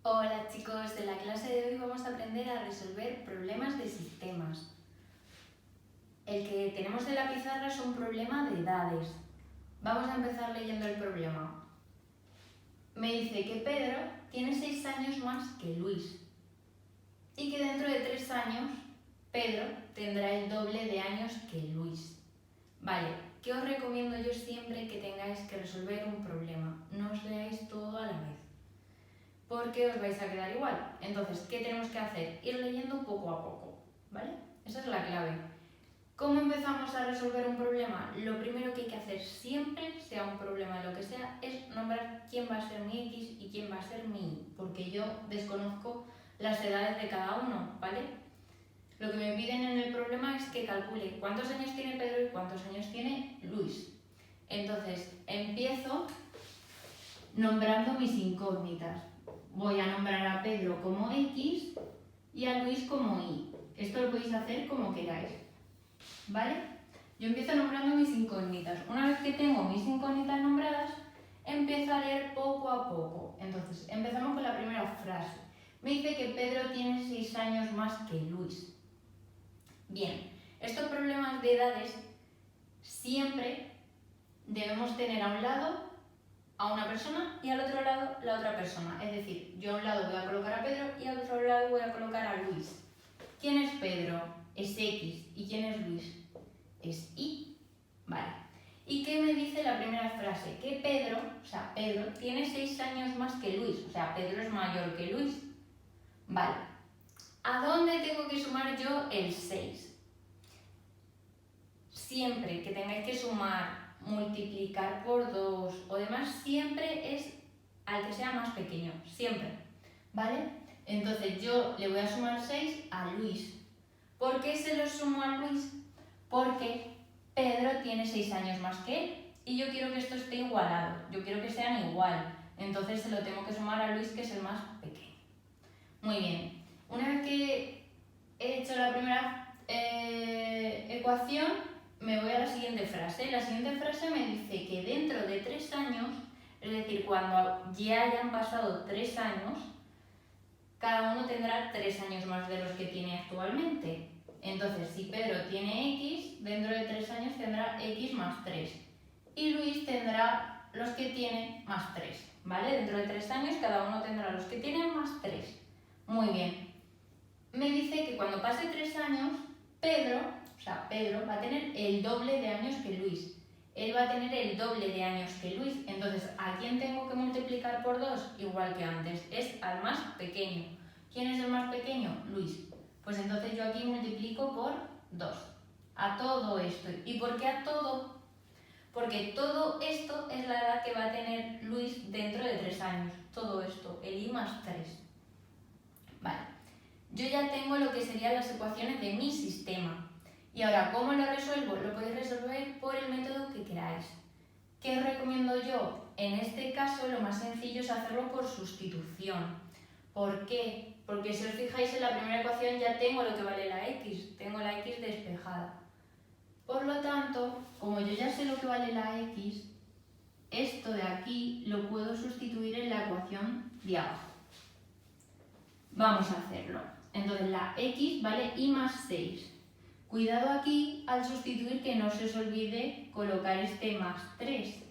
Hola chicos, en la clase de hoy vamos a aprender a resolver problemas de sistemas. El que tenemos en la pizarra es un problema de edades. Vamos a empezar leyendo el problema. Me dice que Pedro tiene 6 años más que Luis y que dentro de 3 años Pedro tendrá el doble de años que Luis. Vale, ¿qué os recomiendo yo siempre que tengáis que resolver un problema? No os leáis todo a la vez, porque os vais a quedar igual. Entonces, ¿qué tenemos que hacer? Ir leyendo poco a poco, ¿vale? Esa es la clave. ¿Cómo empezamos a resolver un problema? Lo primero que hay que hacer siempre, sea un problema lo que sea, es nombrar quién va a ser mi X y quién va a ser mi Y, porque yo desconozco las edades de cada uno, ¿vale? Lo que me piden en el problema es que calcule cuántos años tiene Pedro y cuántos años tiene Luis. Entonces, empiezo nombrando mis incógnitas. Voy a nombrar a Pedro como X y a Luis como Y. Esto lo podéis hacer como queráis, ¿vale? Yo empiezo nombrando mis incógnitas. Una vez que tengo mis incógnitas nombradas, empiezo a leer poco a poco. Entonces, empezamos con la primera frase. Me dice que Pedro tiene 6 años más que Luis. Bien, estos problemas de edades siempre debemos tener a un lado a una persona y al otro lado la otra persona. Es decir, yo a un lado voy a colocar a Pedro y al otro lado voy a colocar a Luis. ¿Quién es Pedro? Es X. ¿Y quién es Luis? Es Y. Vale. ¿Y qué me dice la primera frase? Que Pedro tiene 6 años más que Luis. O sea, Pedro es mayor que Luis. Vale. ¿A dónde tengo que sumar yo el 6? Siempre que tengáis que sumar, multiplicar por 2 o demás, siempre es al que sea más pequeño, siempre, ¿vale? Entonces yo le voy a sumar 6 a Luis. ¿Por qué se lo sumo a Luis? Porque Pedro tiene 6 años más que él y yo quiero que esto esté igualado, yo quiero que sean igual, entonces se lo tengo que sumar a Luis, que es el más pequeño. Muy bien, una vez que he hecho la primera ecuación, me voy a la siguiente frase. La siguiente frase me dice que dentro de 3 años, es decir, cuando ya hayan pasado 3 años, cada uno tendrá 3 años más de los que tiene actualmente. Entonces, si Pedro tiene X, dentro de 3 años tendrá X más 3. Y Luis tendrá los que tiene más 3, ¿vale? Dentro de 3 años cada uno tendrá los que tienen más 3. Muy bien. Me dice que cuando pase 3 años, Pedro va a tener el doble de años que Luis. Él va a tener el doble de años que Luis. Entonces, ¿a quién tengo que multiplicar por 2? Igual que antes, es al más pequeño. ¿Quién es el más pequeño? Luis. Pues entonces yo aquí multiplico por 2. A todo esto. ¿Y por qué a todo? Porque todo esto es la edad que va a tener Luis dentro de 3 años. Todo esto, el Y más 3. Vale. Yo ya tengo lo que serían las ecuaciones de mi sistema. Y ahora, ¿cómo lo resuelvo? Lo podéis resolver por el método que queráis. ¿Qué os recomiendo yo? En este caso, lo más sencillo es hacerlo por sustitución. ¿Por qué? Porque si os fijáis en la primera ecuación ya tengo lo que vale la X. Tengo la X despejada. Por lo tanto, como yo ya sé lo que vale la X, esto de aquí lo puedo sustituir en la ecuación de abajo. Vamos a hacerlo. Entonces la X vale Y más 6. Cuidado aquí al sustituir, que no se os olvide colocar este más 3.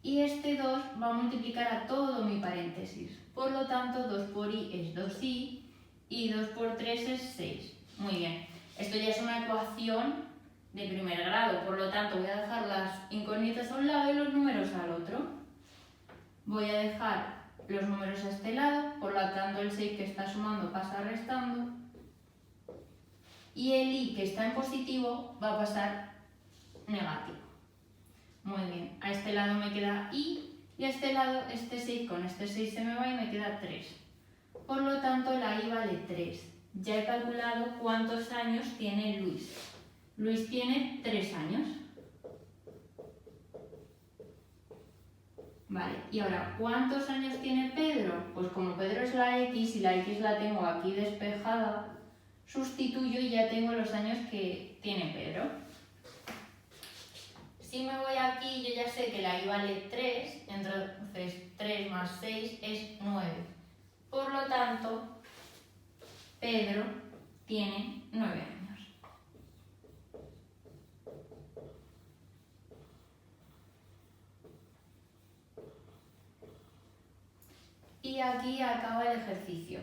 Y este 2 va a multiplicar a todo mi paréntesis. Por lo tanto, 2 por Y es 2Y y 2 por 3 es 6. Muy bien. Esto ya es una ecuación de primer grado. Por lo tanto, voy a dejar las incógnitas a un lado y los números al otro. Voy a dejar los números a este lado, por lo tanto el 6 que está sumando pasa restando y el Y que está en positivo va a pasar negativo. Muy bien, a este lado me queda Y y a este lado este 6 con este 6 se me va y me queda 3. Por lo tanto la Y vale 3. Ya he calculado cuántos años tiene Luis. Luis tiene 3 años. Vale, y ahora, ¿cuántos años tiene Pedro? Pues como Pedro es la X y la X la tengo aquí despejada, sustituyo y ya tengo los años que tiene Pedro. Si me voy aquí, yo ya sé que la I vale 3, entonces 3 más 6 es 9. Por lo tanto, Pedro tiene 9 años. Y aquí acaba el ejercicio.